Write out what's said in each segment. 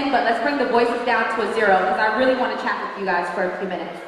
10, but let's bring the voices down to a 0 because I really want to chat with you guys for a few minutes.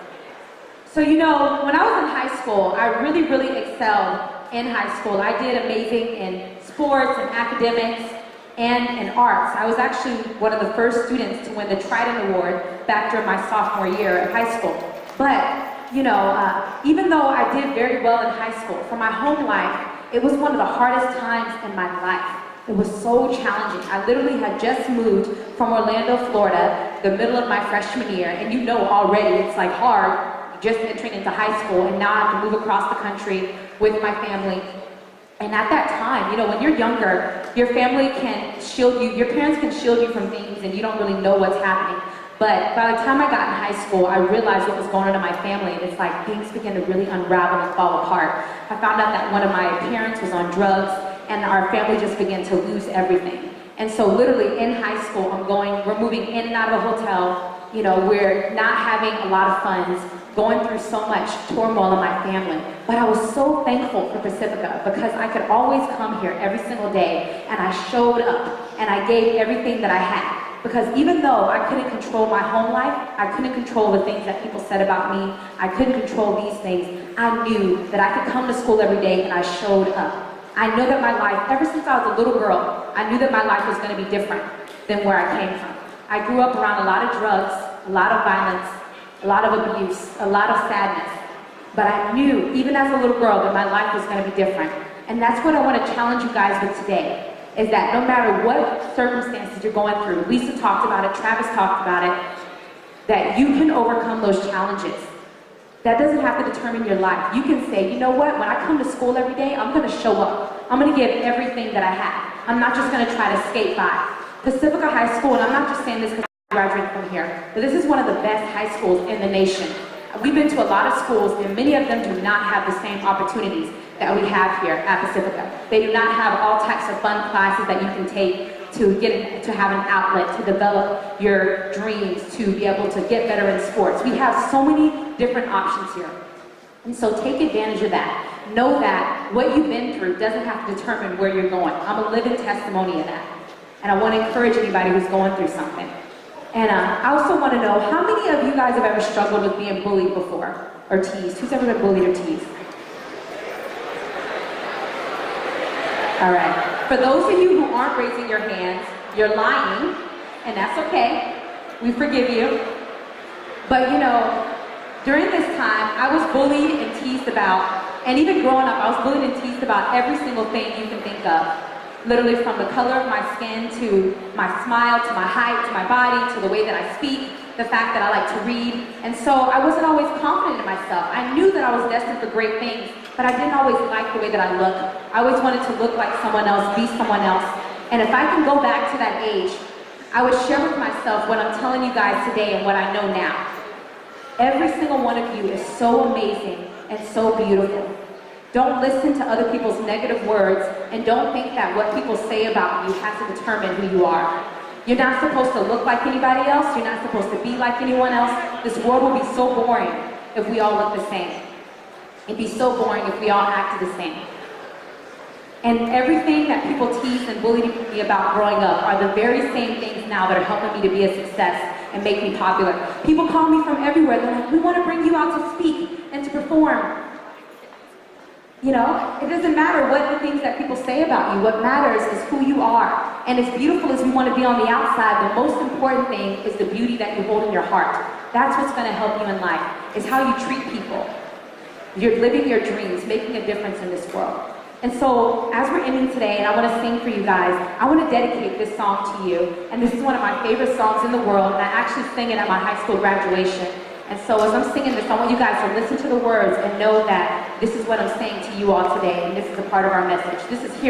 So you know, when I was in high school, I really excelled in high school. I did amazing in sports and academics and in arts. I was actually one of the first students to win the Trident Award back during my sophomore year of high school. But, you know, even though I did very well in high school, for my home life, it was one of the hardest times in my life. It was so challenging. I literally had just moved from Orlando, Florida, the middle of my freshman year, and you know already it's like hard just entering into high school, and now I have to move across the country with my family. And at that time, you know, when you're younger, your family can shield you, your parents can shield you from things and you don't really know what's happening. But by the time I got in high school, I realized what was going on in my family, and it's like things began to really unravel and fall apart. I found out that one of my parents was on drugs, and our family just began to lose everything. And so literally in high school, we're moving in and out of a hotel, you know, we're not having a lot of funds, going through so much turmoil in my family. But I was so thankful for Pacifica because I could always come here every single day, and I showed up and I gave everything that I had. Because even though I couldn't control my home life, I couldn't control the things that people said about me, I couldn't control these things, I knew that I could come to school every day and I showed up. I know that my life, ever since I was a little girl, I knew that my life was going to be different than where I came from. I grew up around a lot of drugs, a lot of violence, a lot of abuse, a lot of sadness. But I knew, even as a little girl, that my life was going to be different. And that's what I want to challenge you guys with today, is that no matter what circumstances you're going through, Lisa talked about it, Travis talked about it, that you can overcome those challenges. That doesn't have to determine your life. You can say, you know what, when I come to school every day, I'm going to show up. I'm going to give everything that I have. I'm not just going to try to skate by. Pacifica High School, and I'm not just saying this because I graduated from here, but this is one of the best high schools in the nation. We've been to a lot of schools, and many of them do not have the same opportunities that we have here at Pacifica. They do not have all types of fun classes that you can take to have an outlet, to develop your dreams, to be able to get better in sports. We have so many different options here. And so take advantage of that. Know that what you've been through doesn't have to determine where you're going. I'm a living testimony of that. And I want to encourage anybody who's going through something. And I also want to know, how many of you guys have ever struggled with being bullied before? Or teased? Who's ever been bullied or teased? All right. For those of you who aren't raising your hands, you're lying, and that's okay. We forgive you. But you know, during this time, I was bullied and teased about, and even growing up, I was bullied and teased about every single thing you can think of. Literally from the color of my skin, to my smile, to my height, to my body, to the way that I speak, the fact that I like to read. And so I wasn't always confident in myself. I knew that I was destined for great things, but I didn't always like the way that I looked. I always wanted to look like someone else, be someone else. And if I can go back to that age, I would share with myself what I'm telling you guys today and what I know now. Every single one of you is so amazing and so beautiful. Don't listen to other people's negative words, and don't think that what people say about you has to determine who you are. You're not supposed to look like anybody else. You're not supposed to be like anyone else. This world will be so boring if we all look the same. It'd be so boring if we all acted the same. And everything that people tease and bully me about growing up are the very same things now that are helping me to be a success and make me popular. People call me from everywhere. They're like, we want to bring you out to speak and to perform. You know, it doesn't matter what the things that people say about you. What matters is who you are. And as beautiful as we want to be on the outside, the most important thing is the beauty that you hold in your heart. That's what's going to help you in life, is how you treat people. You're living your dreams, making a difference in this world. And so, as we're ending today, and I want to sing for you guys, I want to dedicate this song to you. And this is one of my favorite songs in the world, and I actually sang it at my high school graduation. And so as I'm singing this, I want you guys to listen to the words and know that this is what I'm saying to you all today, and this is a part of our message. This is Here.